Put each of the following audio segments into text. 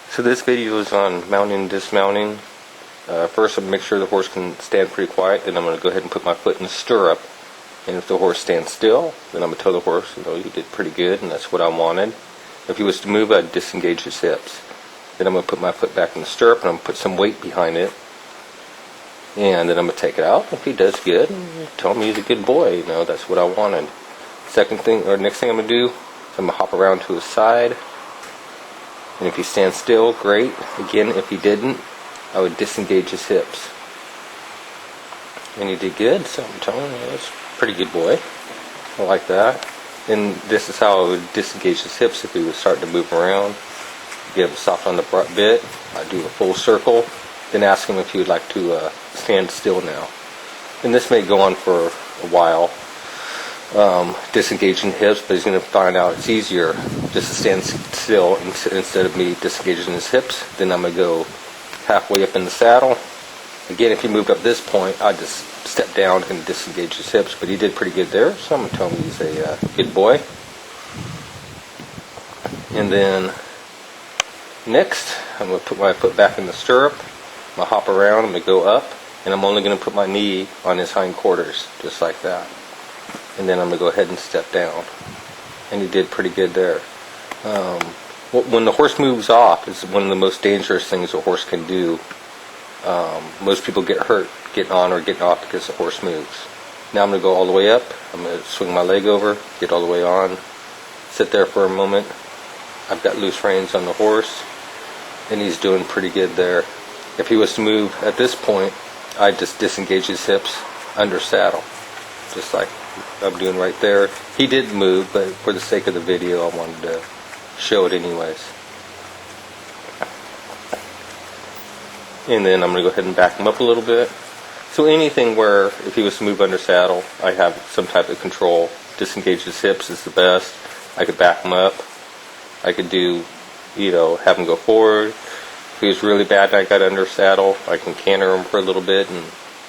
So this video is on mounting and dismounting. First, I'm going to make sure the horse can stand pretty quiet. Then I'm going to go ahead and put my foot in the stirrup. And if the horse stands still, then I'm going to tell the horse, you did pretty good, and that's what I wanted. If he was to move, I'd disengage his hips. Then I'm going to put my foot back in the stirrup, and I'm going to put some weight behind it. And then I'm going to take it out. If he does good, tell him he's a good boy. That's what I wanted. Next thing I'm going to do, I'm going to hop around to his side. And if he stands still, great. Again, if he didn't, I would disengage his hips. And he did good, so I'm telling you, that's a pretty good boy. I like that. And this is how I would disengage his hips if he was starting to move around. Get him soft on the bit. I'd do a full circle. Then ask him if he would like to stand still now. And this may go on for a while. Disengaging hips, but he's going to find out it's easier just to stand still instead of me disengaging his hips. Then I'm going to go halfway up in the saddle. Again, if he moved up this point, I'd just step down and disengage his hips, but he did pretty good there, so I'm going to tell him he's a good boy. And then next, I'm going to put my foot back in the stirrup. I'm going to hop around, I'm going to go up, and I'm only going to put my knee on his hind quarters, just like that. And then I'm going to go ahead and step down. And he did pretty good there. When the horse moves off, it's one of the most dangerous things a horse can do. Most people get hurt getting on or getting off because the horse moves. Now I'm going to go all the way up. I'm going to swing my leg over, get all the way on, sit there for a moment. I've got loose reins on the horse, and he's doing pretty good there. If he was to move at this point, I'd just disengage his hips under saddle, just like I'm doing right there. He did move, but for the sake of the video, I wanted to show it anyways. And then I'm going to go ahead and back him up a little bit. So anything where if he was to move under saddle, I have some type of control. Disengage his hips is the best. I could back him up. I could do, have him go forward. If he was really bad and I got under saddle, I can canter him for a little bit and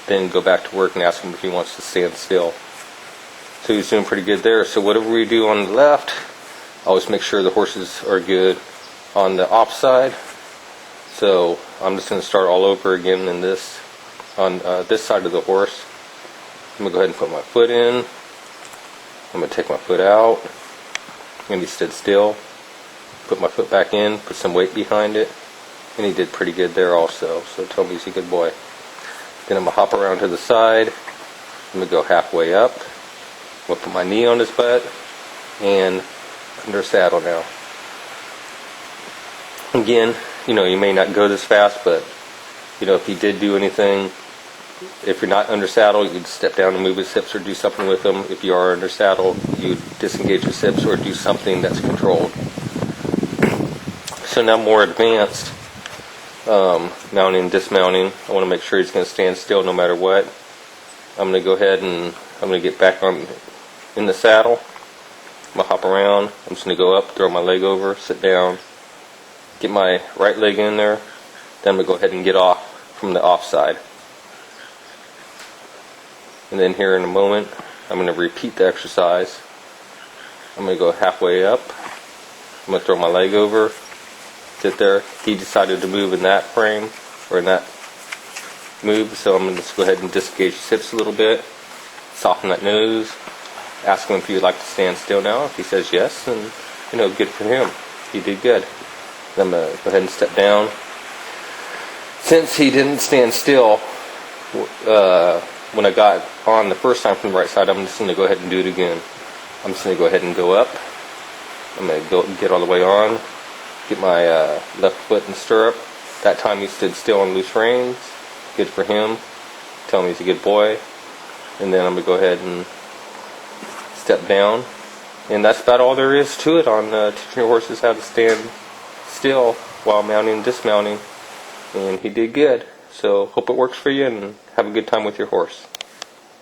then go back to work and ask him if he wants to stand still. So he's doing pretty good there. So whatever we do on the left, always make sure the horses are good on the off side. So I'm just going to start all over again on this side of the horse. I'm going to go ahead and put my foot in. I'm going to take my foot out. And he stood still. Put my foot back in, put some weight behind it. And he did pretty good there also. So tell me he's a good boy. Then I'm going to hop around to the side. I'm going to go halfway up. I'm going to put my knee on his butt. And under saddle now. Again, you may not go this fast, but if he did do anything, if you're not under saddle, you'd step down and move his hips or do something with him. If you are under saddle, you'd disengage his hips or do something that's controlled. So now more advanced mounting and dismounting. I want to make sure he's going to stand still no matter what. I'm going to go ahead and I'm going to get back in the saddle. I'm going to hop around. I'm just going to go up, throw my leg over, sit down, get my right leg in there. Then I'm going to go ahead and get off from the off side. And then here in a moment, I'm going to repeat the exercise. I'm going to go halfway up. I'm going to throw my leg over, sit there. He decided to move in that frame, or in that move, so I'm going to just go ahead and disengage his hips a little bit, soften that nose, ask him if he would like to stand still now. If he says yes, then, good for him. He did good. Then I'm going to go ahead and step down. Since he didn't stand still when I got on the first time from the right side, I'm just going to go ahead and do it again. I'm just going to go ahead and go up. I'm going to go get all the way on, get my left foot in stirrup. That time he stood still on loose reins. Good for him. Tell him he's a good boy. And then I'm going to go ahead and step down. And that's about all there is to it on teaching your horses how to stand still while mounting and dismounting. And he did good. So hope it works for you and have a good time with your horse.